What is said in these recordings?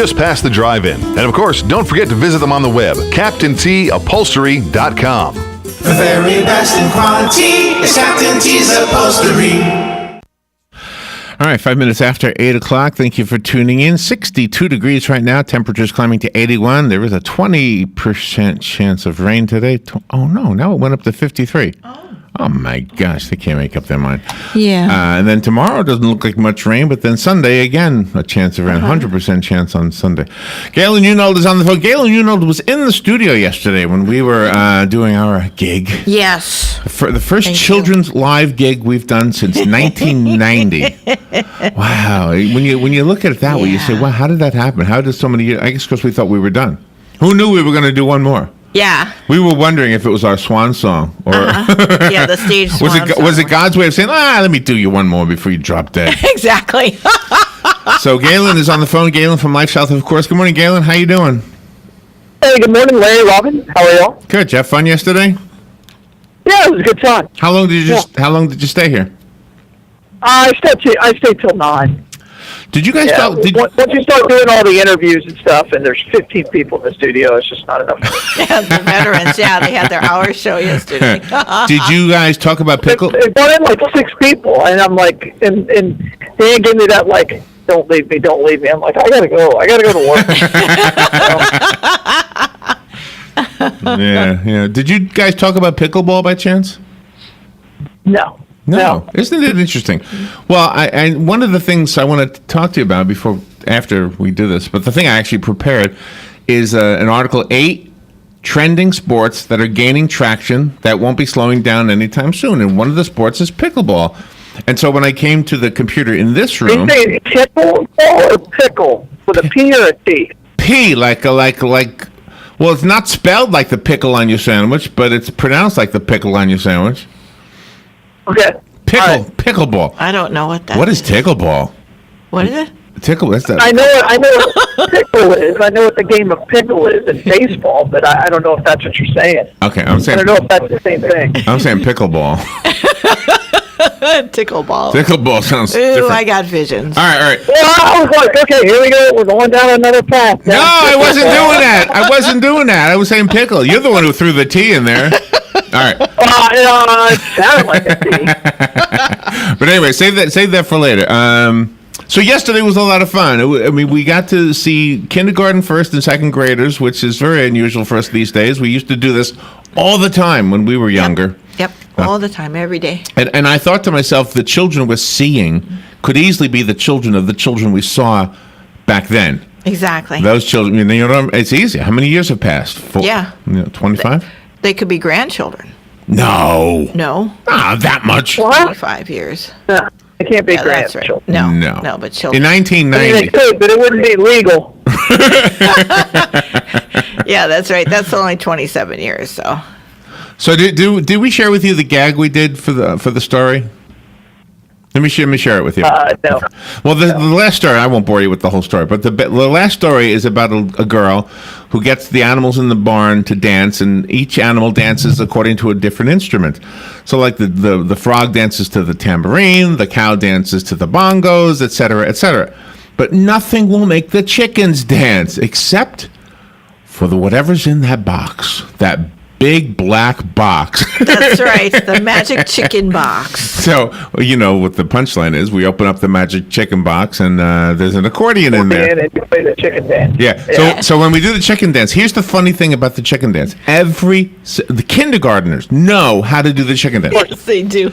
just past the drive-in. And of course, don't forget to visit them on the web, CaptainTUpholstery.com. The very best in quality is Captain T's Upholstery. All right, 5 minutes after 8 o'clock. Thank you for tuning in. 62 degrees right now. Temperatures climbing to 81. There is a 20% chance of rain today. Oh, no. Now it went up to 53. Oh, my gosh. They can't make up their mind. Yeah. And then tomorrow doesn't look like much rain, but then Sunday, again, a chance of rain. 100% chance on Sunday. Galen Unold is on the phone. Galen Unold was in the studio yesterday when we were doing our gig. Yes. For the first children's live gig we've done since 1990. Wow. When you look at it that way, you say, wow, how did that happen? How did so many years? I guess because we thought we were done. Who knew we were going to do one more? Yeah. We were wondering if it was our swan song. Or Yeah, the stage swan song. Was it God's way of saying, let me do you one more before you drop dead? Exactly. So Galen is on the phone. Galen from LifeSouth, of course. Good morning, Galen. How you doing? Hey, good morning, Larry, Robin. How are y'all? Good. Did you have fun yesterday? Yeah, it was a good time. How long did you stay here? I stayed till 9. Did you guys talk? Once you start doing all the interviews and stuff, and there's 15 people in the studio, it's just not enough. Yeah, the veterans. Yeah, they had their hour show yesterday. Did you guys talk about pickle? It brought in like 6 people, and I'm like, and they gave me that like, don't leave me. I'm like, I gotta go to work. Yeah. Did you guys talk about pickleball by chance? No. Isn't it interesting? Well, I one of the things I want to talk to you about after we do this, but the thing I actually prepared is an article, 8 trending sports that are gaining traction that won't be slowing down anytime soon. And one of the sports is pickleball. And so when I came to the computer in this room... They say pickleball or pickle with a P or a T? P, like... Well, it's not spelled like the pickle on your sandwich, but it's pronounced like the pickle on your sandwich. Okay. Pickleball. I don't know what that is. What is tickleball? What is it? That's that. I know what pickle is. I know what the game of pickle is in baseball, but I don't know if that's what you're saying. Okay, I don't know if that's the same thing. I'm saying pickleball. Tickleball. Pickleball sounds different. I got visions. All right. Well, I was like, okay, here we go. We're going down another path. No, I wasn't doing that. I was saying pickle. You're the one who threw the T in there. All right. It sounded like a T. But anyway, save that for later. So yesterday was a lot of fun. We got to see kindergarten, first, and second graders, which is very unusual for us these days. We used to do this all the time when we were younger. Yep. All the time, every day. And I thought to myself, the children we're seeing could easily be the children of the children we saw back then. Exactly. Those children, it's easy. How many years have passed? 25? They could be grandchildren. No. That much. What? 25 years. No, it can't be grandchildren. No, but children. In 1990. It could, but it wouldn't be legal. Yeah, that's right. That's only 27 years, so. So did we share with you the gag we did for the story? Let me share it with you. No. Well, the last story, I won't bore you with the whole story, but the last story is about a girl who gets the animals in the barn to dance, and each animal dances according to a different instrument. So like the frog dances to the tambourine, the cow dances to the bongos, et cetera, et cetera. But nothing will make the chickens dance except for whatever's in that box, that big black box. That's right, the magic chicken box. So, what the punchline is, we open up the magic chicken box, and there's an accordion in there. And you play the chicken dance. Yeah. So when we do the chicken dance, here's the funny thing about the chicken dance. The kindergartners know how to do the chicken dance. Yes, they do.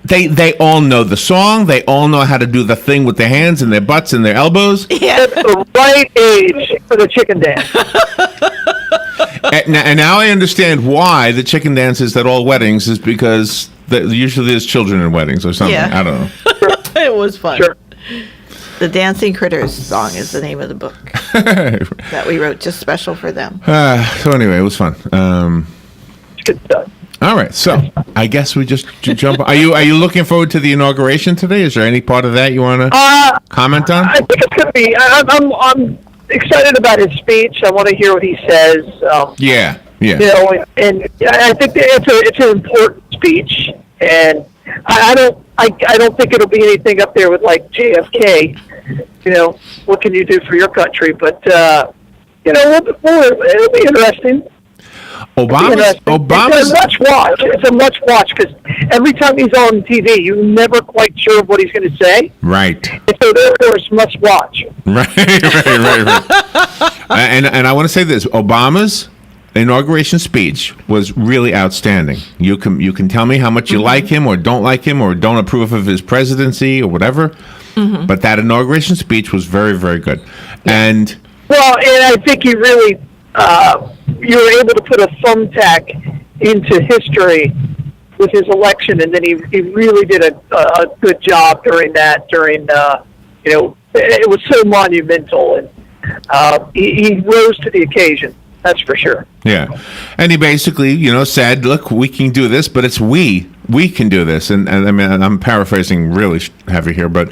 They all know the song. They all know how to do the thing with their hands and their butts and their elbows. Yeah. That's the right age for the chicken dance. And now I understand why the chicken dance is at all weddings is because usually there's children in weddings or something. Yeah. I don't know. It was fun. Sure. The Dancing Critters song is the name of the book that we wrote just special for them. So anyway, it was fun. Good stuff. All right, so I guess we just jump. Are you looking forward to the inauguration today? Is there any part of that you want to comment on? I think it could be. I'm excited about his speech. I want to hear what he says. Yeah. And I think that it's an important speech, and I don't think it'll be anything up there with like JFK, what can you do for your country? But it'll be interesting. Obama's It's a much watch because every time he's on TV, you're never quite sure what he's going to say. Right. And so therefore, it's must watch. Right. And I want to say this: Obama's inauguration speech was really outstanding. You can tell me how much you like him or don't like him or don't approve of his presidency or whatever, but that inauguration speech was very, very good. And I think he really. You were able to put a thumbtack into history with his election, and then he really did a good job during that. It was so monumental, and he rose to the occasion. That's for sure. Yeah, and he basically, said, "Look, we can do this, but it's we can do this." And I mean, I'm paraphrasing really heavy here, but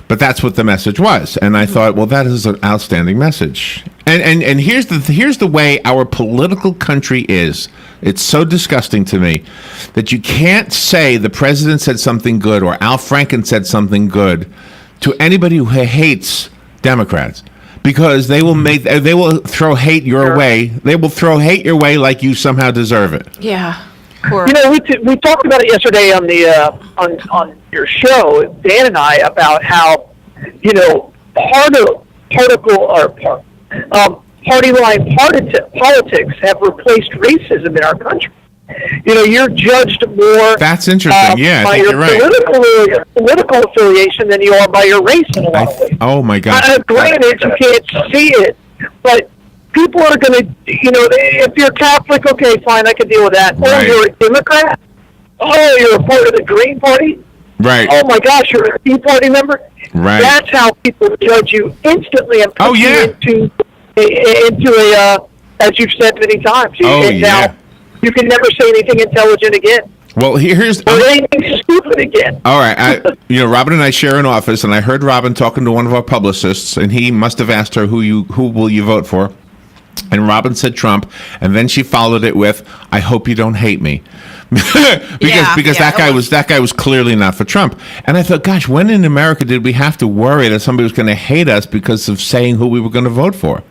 that's what the message was. And I thought, well, that is an outstanding message. And here's the way our political country is. It's so disgusting to me that you can't say the president said something good or Al Franken said something good to anybody who hates Democrats. Because they will throw hate your way. They will throw hate your way like you somehow deserve it. Yeah. We talked about it yesterday on the on your show, Dan and I, about how party line politics have replaced racism in our country. You're judged more. That's interesting. By your political affiliation than you are by your race in a lot of ways. Oh my God! Granted, you can't see it, but people are going to, if you're Catholic, okay, fine, I can deal with that. Right. Oh, you're a Democrat. Oh, you're a part of the Green Party. Right. Oh my gosh, you're a Tea Party member. Right. That's how people judge you instantly and put you into a as you've said many times. Now, you can never say anything intelligent again. Well, here's or anything stupid again. All right, Robin and I share an office, and I heard Robin talking to one of our publicists, and he must have asked her who will you vote for, and Robin said Trump, and then she followed it with, "I hope you don't hate me," because that guy was clearly not for Trump, and I thought, gosh, when in America did we have to worry that somebody was going to hate us because of saying who we were going to vote for?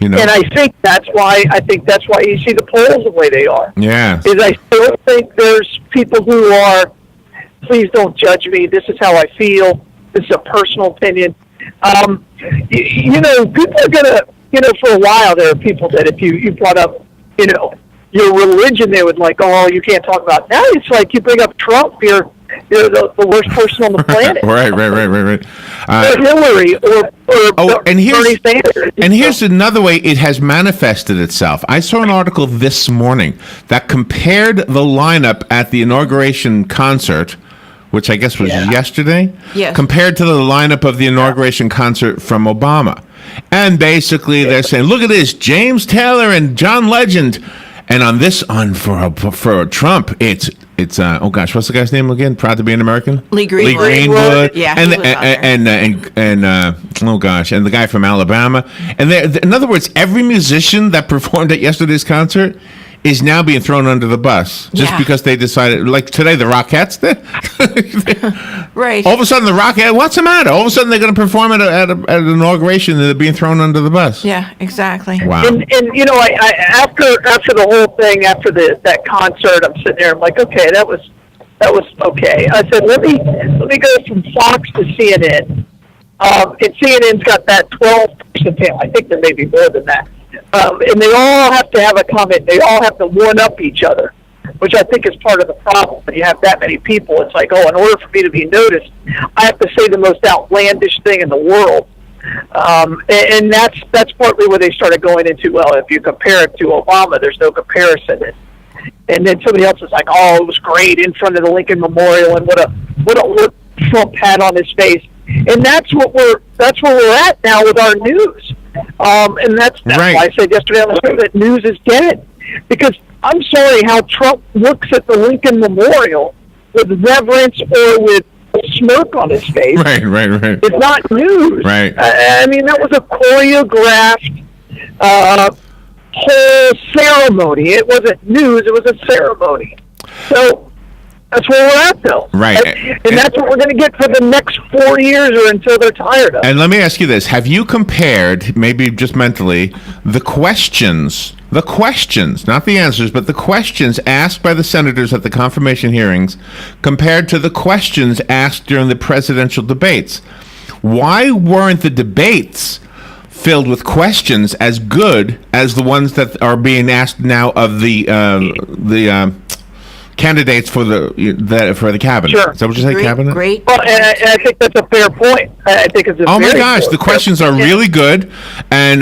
And I think that's why you see the polls the way they are. Yeah. Is I still think there's people who are, please don't judge me. This is how I feel. This is a personal opinion. People are gonna, for a while there are people that if you brought up, your religion, they would like, oh, you can't talk about. Now it's like you bring up Trump, you're the worst person on the planet. Right. Or Hillary or Bernie Sanders. And here's another way it has manifested itself. I saw an article this morning that compared the lineup at the inauguration concert, which I guess was yesterday, compared to the lineup of the inauguration concert from Obama. And basically they're saying, look at this, James Taylor and John Legend. And for Trump, it's oh gosh, what's the guy's name again? Proud to be an American. Lee Greenwood. Yeah, and oh gosh, and the guy from Alabama. And in other words, every musician that performed at yesterday's concert is now being thrown under the bus just because they decided, like today, the Rockettes. Right. All of a sudden, the Rockettes. What's the matter? All of a sudden, they're going to perform at an inauguration, and they're being thrown under the bus. Yeah, exactly. Wow. And I after the whole thing, after that concert, I'm sitting there. I'm like, okay, that was okay. I said, let me go from Fox to CNN. And CNN's got that 12% panel. I think there may be more than that. And they all have to have a comment. They all have to one-up each other, which I think is part of the problem. When you have that many people, it's like, oh, in order for me to be noticed, I have to say the most outlandish thing in the world. And that's partly where they started going into, well, if you compare it to Obama, there's no comparison. And then somebody else is like, oh, it was great in front of the Lincoln Memorial, and what a look Trump had on his face. And that's where we're at now with our news. And that's right. Why I said yesterday on the show that news is dead. Because I'm sorry how Trump looks at the Lincoln Memorial with reverence or with a smirk on his face. Right. It's not news. Right. I mean, that was a choreographed whole ceremony. It wasn't news. It was a ceremony. So That's where we're at, though. Right. And that's what we're going to get for the next 4 years or until they're tired of it. And let me ask you this. Have you compared, maybe just mentally, the questions, not the answers, but the questions asked by the senators at the confirmation hearings compared to the questions asked during the presidential debates? Why weren't the debates filled with questions as good as the ones that are being asked now of the candidates for the cabinet? Sure. Is that what you say, cabinet? Great. Well, and I think that's a fair point. I think it's a Oh my very gosh, fair the questions are point. really good, and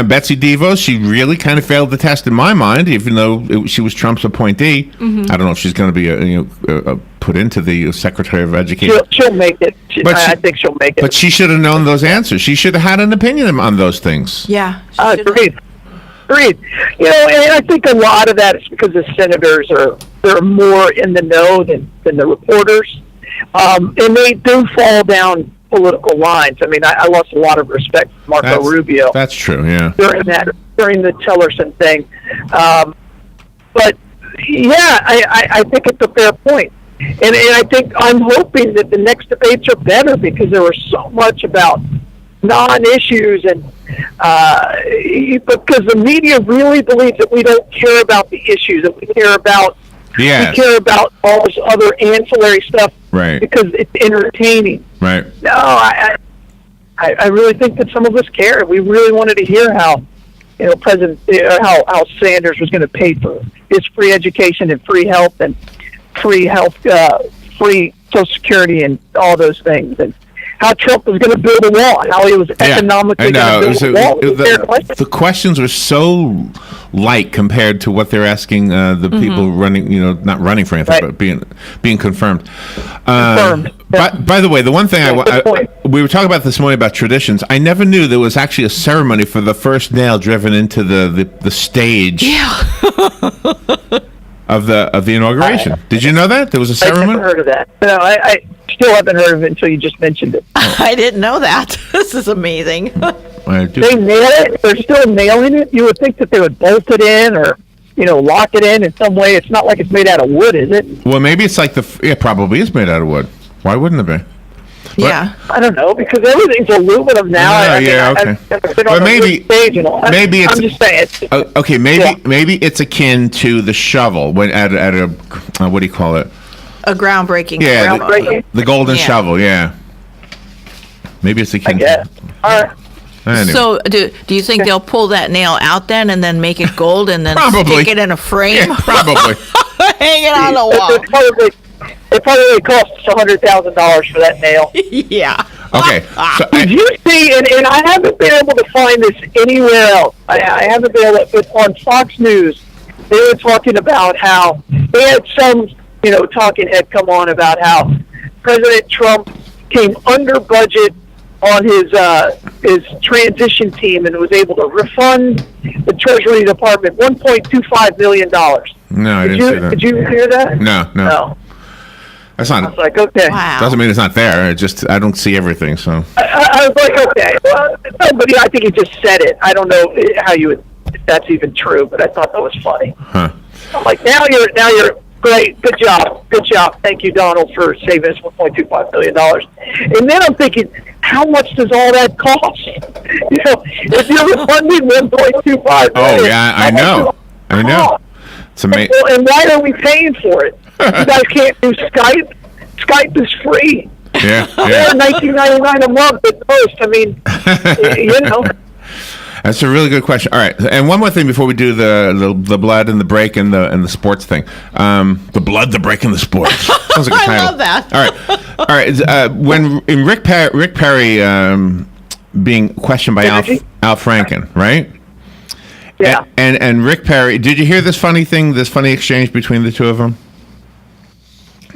Betsy DeVos, she really kind of failed the test in my mind, even though she was Trump's appointee. I don't know if she's going to be put into the Secretary of Education. She'll make it. I think she'll make it. But she should have known those answers. She should have had an opinion on those things. Yeah. Agreed. Agreed. And I think a lot of that is because the senators they're more in the know than the reporters, and they do fall down political lines. I mean, I lost a lot of respect for Marco Rubio. That's true. Yeah. During the Tillerson thing, but yeah, I think it's a fair point. And I'm hoping that the next debates are better because there was so much about non-issues and because the media really believes that we don't care about the issues, that we care about we care about all this other ancillary stuff, right? Because it's entertaining, right? No, I really think that some of us care. We really wanted to hear how how Sanders was going to pay for his free education and free health free Social Security and all those things, and how Trump was going to build a wall, how he was economically going to build a wall. The questions were so light compared to what they're asking the people running, not running for anything, but being confirmed. By the way, the one thing we were talking about this morning about traditions. I never knew there was actually a ceremony for the first nail driven into the stage. Of the inauguration. Did you know that there was a ceremony? I never heard of that. No, I still haven't heard of it until you just mentioned it. I didn't know that. This is amazing. They nail it. They're still nailing it. You would think that they would bolt it in or lock it in some way. It's not like it's made out of wood, is it? Well, maybe it's like it probably is made out of wood. Why wouldn't it be? Yeah. I don't know, because everything's aluminum now. Okay. Well, maybe it's. I'm just saying. Okay, maybe it's akin to the shovel when at a what do you call it? A groundbreaking. Yeah, the golden Yeah. shovel. Yeah. Maybe it's akin. Yeah. All right. Anyway. So, do you think they'll pull that nail out then and then make it gold and then Probably. stick it in a frame? Yeah, probably. Hang it on the wall. It probably cost us $100,000 for that nail. Yeah. Okay. So Did you see? And I haven't been able to find this anywhere else. I haven't been able to. But on Fox News, they were talking about how they had some, talking head come on about how President Trump came under budget on his transition team and was able to refund the Treasury Department $1.25 million. No, I didn't see that. Did you hear that? No. That's I not. was like, okay. Wow. Doesn't mean it's not there. It just I don't see everything. So. I was like, okay. Well, somebody, I think he just said it. I don't know how if that's even true, but I thought that was funny. Huh. I'm like, now you're great. Good job. Thank you, Donald, for saving us $1.25 million. And then I'm thinking, how much does all that cost? If you're refunding $1.25 million. Oh yeah, I know. It's amazing. And why are we paying for it? You guys can't do Skype. Skype is free. Yeah. They're $19.99 a month at most. I mean, That's a really good question. All right, and one more thing before we do the blood and the break and the sports thing. The blood, the break, and the sports. Sounds like a title. I love that. All right. When in Rick Perry being questioned by Al Franken, right? Yeah. And Rick Perry, did you hear this funny exchange between the two of them?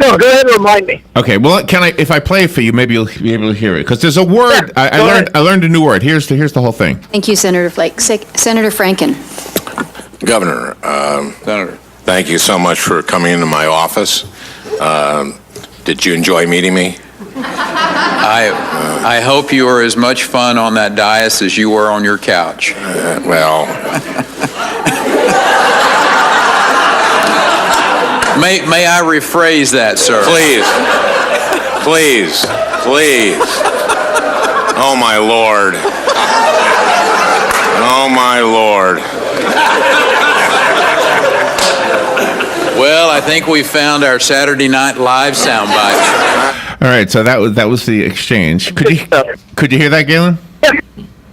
No, go ahead and remind me. Okay, well, if I play it for you, maybe you'll be able to hear it because there's a word Yeah, I learned a new word. Here's the whole thing. Thank you, Senator Flake. Senator Franken. Governor, Senator, thank you so much for coming into my office. Did you enjoy meeting me? I hope you were as much fun on that dais as you were on your couch. May I rephrase that, sir? Please. Please. Please. Oh, my Lord. Oh, my Lord. Well, I think we found our Saturday Night Live soundbite. All right, so that was the exchange. Could you hear that, Galen?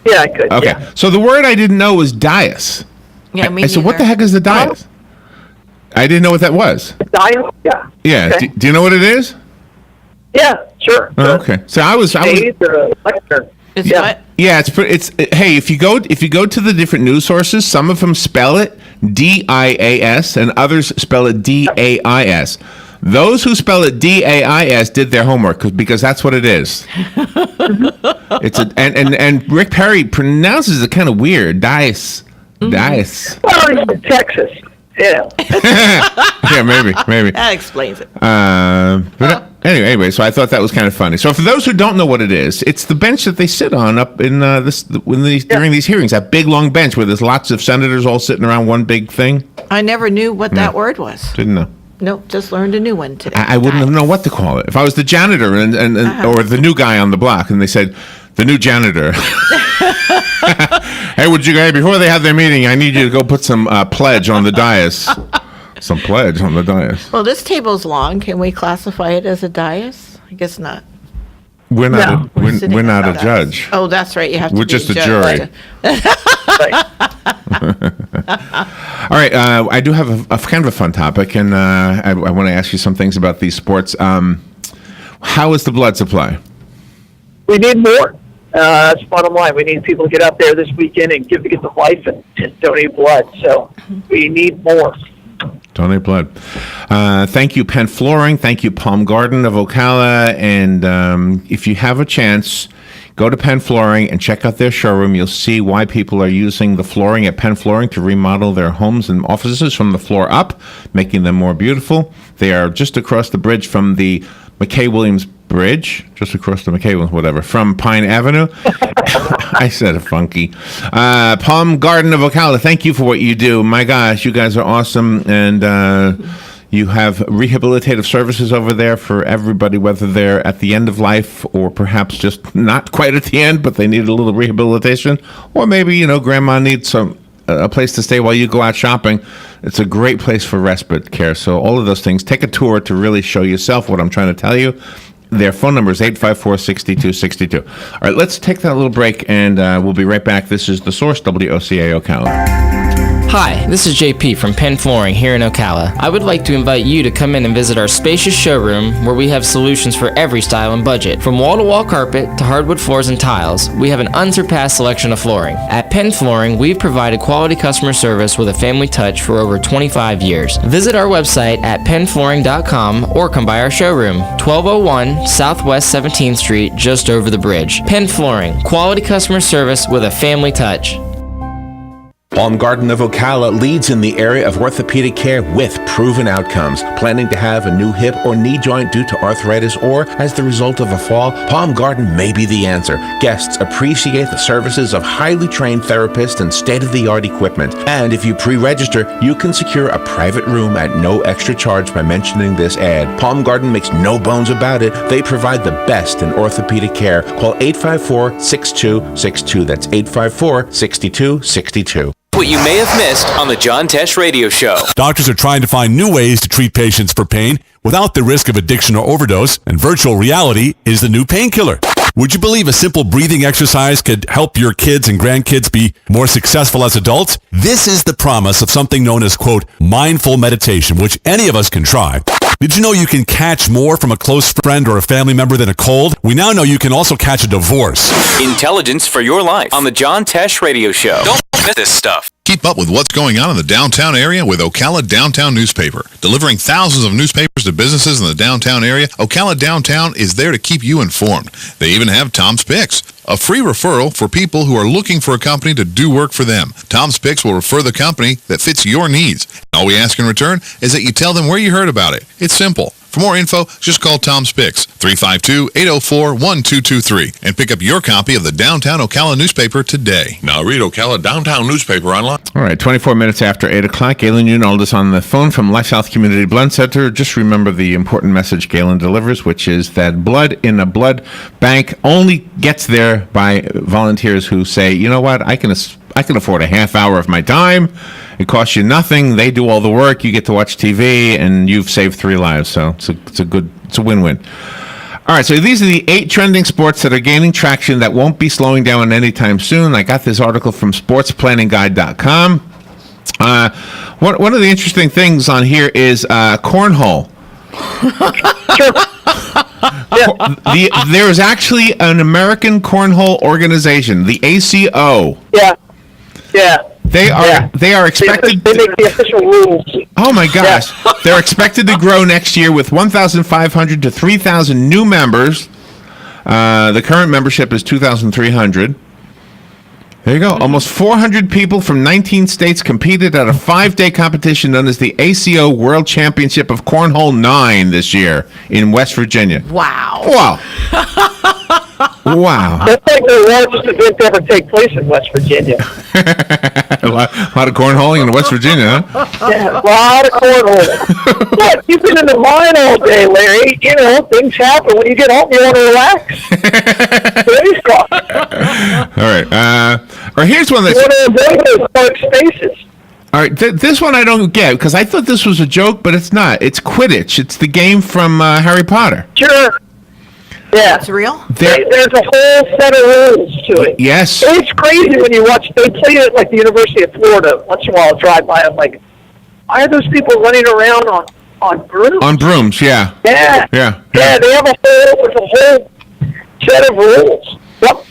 Yeah, I could. Okay, Yeah. so the word I didn't know was dais. Yeah, me I said, what neither. the heck is the dais? I didn't know what that was. Dial? Yeah. Yeah, Okay. do you know what it is? Yeah, sure. Oh, okay, so I was Days or a lectern. It's Yeah. what? yeah, hey, if you go to the different news sources, some of them spell it DIAS and others spell it DAIS. Those who spell it DAIS did their homework because that's what it is. It's and Rick Perry pronounces it kind of weird. Dice. Dice. Well, he's in Texas. Yeah. Yeah, maybe. That explains it. But anyway, so I thought that was kind of funny. So for those who don't know what it is, it's the bench that they sit on up in during these hearings. That big long bench where there's lots of senators all sitting around one big thing. I never knew what that word was. Didn't know. Nope, just learned a new one today. I wouldn't have known what to call it if I was the janitor or the new guy on the block, and they said the new janitor. Hey, would you guys before they have their meeting? I need you to go put some pledge on the dais. Some pledge on the dais. Well, this table's long. Can we classify it as a dais? I guess not. We're not. No. We're not a Dais. judge. Oh, that's right. You have to We're be just a judge. jury. Right. All right, I do have a kind of a fun topic, and I want to ask you some things about these sports. How is the blood supply? We need more. That's bottom line. We need people to get out there this weekend and get the life and donate blood. So we need more. Donate blood. Thank you, Penn Flooring. Thank you, Palm Garden of Ocala. And if you have a chance, go to Penn Flooring and check out their showroom. You'll see why people are using the flooring at Penn Flooring to remodel their homes and offices from the floor up, making them more beautiful. They are just across the bridge from the McKay-Williams Bridge, just across the McKay-Williams, whatever, from Pine Avenue. I said it funky. Palm Garden of Ocala, thank you for what you do. My gosh, you guys are awesome. And you have rehabilitative services over there for everybody, whether they're at the end of life or perhaps just not quite at the end, but they need a little rehabilitation. Or maybe, grandma needs a place to stay while you go out shopping. It's a great place for respite care. So all of those things, take a tour to really show yourself what I'm trying to tell you. Their phone number is 854-6262. All right, let's take that little break, and we'll be right back. This is The Source, WOCA Ocala. Hi, this is JP from Penn Flooring here in Ocala. I would like to invite you to come in and visit our spacious showroom where we have solutions for every style and budget. From wall-to-wall carpet to hardwood floors and tiles, we have an unsurpassed selection of flooring. At Penn Flooring, we've provided quality customer service with a family touch for over 25 years. Visit our website at pennflooring.com or come by our showroom, 1201 Southwest 17th Street, just over the bridge. Penn Flooring, quality customer service with a family touch. Palm Garden of Ocala leads in the area of orthopedic care with proven outcomes. Planning to have a new hip or knee joint due to arthritis or as the result of a fall? Palm Garden may be the answer. Guests appreciate the services of highly trained therapists and state-of-the-art equipment. And if you pre-register, you can secure a private room at no extra charge by mentioning this ad. Palm Garden makes no bones about it. They provide the best in orthopedic care. Call 854-6262. That's 854-6262. What you may have missed on the John Tesh Radio Show. Doctors are trying to find new ways to treat patients for pain without the risk of addiction or overdose, and virtual reality is the new painkiller. Would you believe a simple breathing exercise could help your kids and grandkids be more successful as adults? This is the promise of something known as, quote, mindful meditation, which any of us can try. Did you know you can catch more from a close friend or a family member than a cold? We now know you can also catch a divorce. Intelligence for your life on the John Tesh Radio Show. Don't miss this stuff. Keep up with what's going on in the downtown area with Ocala Downtown Newspaper. Delivering thousands of newspapers to businesses in the downtown area, Ocala Downtown is there to keep you informed. They even have Tom's Picks, a free referral for people who are looking for a company to do work for them. Tom's Picks will refer the company that fits your needs. All we ask in return is that you tell them where you heard about it. It's simple. For more info, just call Tom Spix, 352-804-1223, and pick up your copy of the Downtown Ocala newspaper today. Now read Ocala Downtown newspaper online. All right, 24 minutes after 8 o'clock, Galen Unold is on the phone from LifeSouth Community Blood Center. Just remember the important message Galen delivers, which is that blood in a blood bank only gets there by volunteers who say, you know what, I can afford a half hour of my time. It costs you nothing. They do all the work. You get to watch TV, and you've saved 3 lives. So it's a win-win. All right, so these are the 8 trending sports that are gaining traction that won't be slowing down anytime soon. I got this article from sportsplanninguide.com. One of the interesting things on here is cornhole. There is actually an American cornhole organization, the ACO. Yeah. They are expected. They make the official rules. Oh my gosh! Yeah. They're expected to grow next year with 1,500 to 3,000 new members. The current membership is 2,300. There you go. Almost 400 people from 19 states competed at a 5-day competition known as the ACO World Championship of Cornhole 9 this year in West Virginia. Wow. Wow. That's like the largest event to ever take place in West Virginia. a lot of cornholing in West Virginia, huh? Yeah, a lot of cornholing. Look, you've been in the mine all day, Larry. You know, things happen. When you get home, you want to relax. All right. Or here's one that's... You want to avoid those dark spaces. All right, this one I don't get, because I thought this was a joke, but it's not. It's Quidditch. It's the game from Harry Potter. Sure. Yeah. It's real? There's a whole set of rules to it. Yes. It's crazy when you watch. They play it at, like, the University of Florida. Once in a while, I'll drive by. I'm like, why are those people running around on brooms? On brooms, yeah. Yeah. Yeah. They have a whole set of rules. Yep.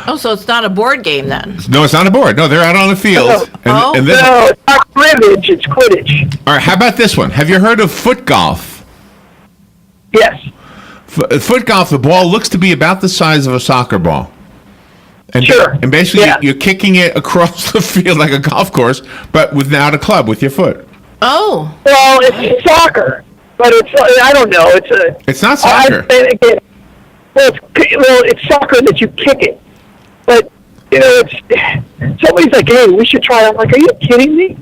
Oh, so it's not a board game then? No, it's not a board. No, they're out on the field. No, it's not cribbage. It's Quidditch. All right, how about this one? Have you heard of foot golf? Yes. Foot golf, the ball looks to be about the size of a soccer ball. And sure. And basically, you're kicking it across the field like a golf course, but without a club, with your foot. Oh. Well, it's soccer, but I don't know. It's not soccer. It's soccer that you kick it. But, you know, somebody's like, hey, we should try it. I'm like, are you kidding me?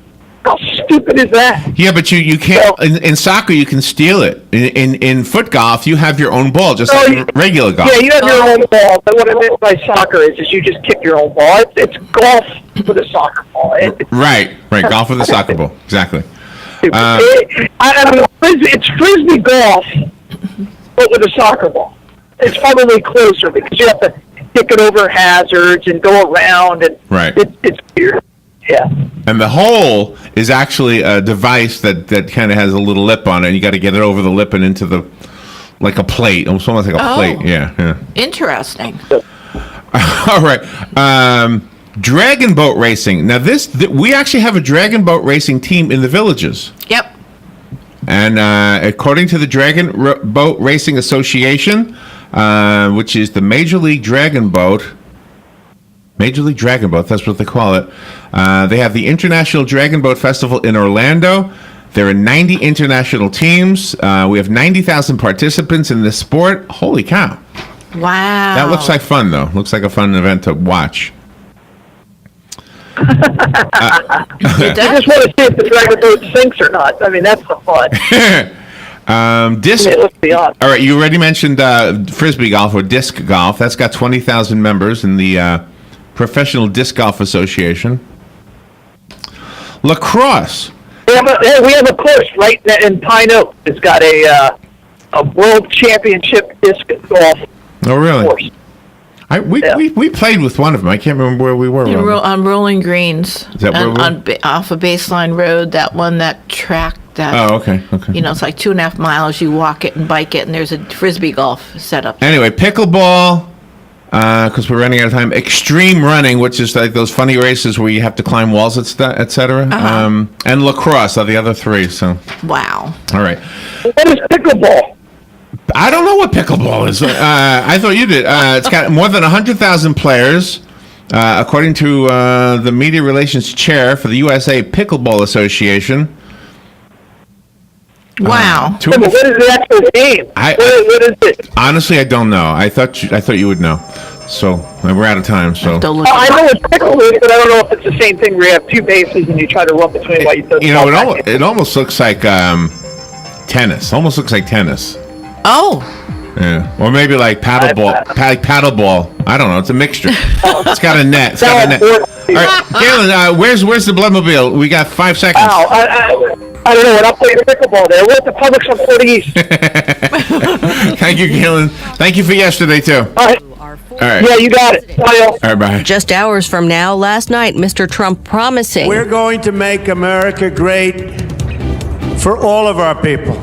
How stupid is that? Yeah, but you can't. In soccer, you can steal it. In foot golf, you have your own ball, just like regular golf. Yeah, you have your own ball. But what I meant by soccer is you just kick your own ball. It's golf with a soccer ball. Right. Golf with a soccer ball. Exactly. It's frisbee golf, but with a soccer ball. It's probably closer because you have to kick it over hazards and go around, and it's weird. Yeah. And the hole is actually a device that kind of has a little lip on it. You got to get it over the lip and into like a plate, almost like a plate. Yeah. Interesting. All right. Dragon boat racing. Now we actually have a dragon boat racing team in the Villages. Yep. And according to the Dragon Boat Racing Association, which is the Major League Dragon Boat, that's what they call it. They have the International Dragon Boat Festival in Orlando. There are 90 international teams. We have 90,000 participants in this sport. Holy cow. Wow. That looks like fun, though. Looks like a fun event to watch. You just want to see if the dragon boat sinks or not. I mean, that's the fun. Let's be honest. All right, you already mentioned frisbee golf or disc golf. That's got 20,000 members in the Professional Disc Golf Association. Lacrosse. We have a course right in Pine Oak. It's got a world championship disc golf. Oh, really? Course. We played with one of them. I can't remember where we were. On Rolling Greens. Is that where off of Baseline Road, that track. Oh, okay. You know, it's like 2.5 miles. You walk it and bike it, and there's a frisbee golf setup. Anyway, pickleball, because we're running out of time. Extreme running, which is like those funny races where you have to climb walls, etc. And lacrosse are the other 3. So. Wow. All right. What is pickleball? I don't know what pickleball is. I thought you did. It's got more than 100,000 players, according to the media relations chair for the USA Pickleball Association. Wow. Two Yeah, of but what the, is the actual game? What is it? honestly, I don't know. I thought you would know. So we're out of time. So Don't look I know it's pickle league, but I don't know if it's the same thing where you have two bases and you try to run between while you throw the you know, ball back in. it almost looks like tennis. Almost looks like tennis. Oh, Yeah, or maybe like paddle ball. I don't know. It's a mixture. It's got a net. It's got a net. All right, Galen, where's the Bloodmobile? We got 5 seconds. Wow, I don't know. We're not playing pickleball there. We're at the Publix on 40 East. Thank you, Galen. Thank you for yesterday too. All right. All right. Yeah, you got it. Bye, All right, bye. Just hours from now, last night, Mr. Trump promising We're going to make America great for all of our people.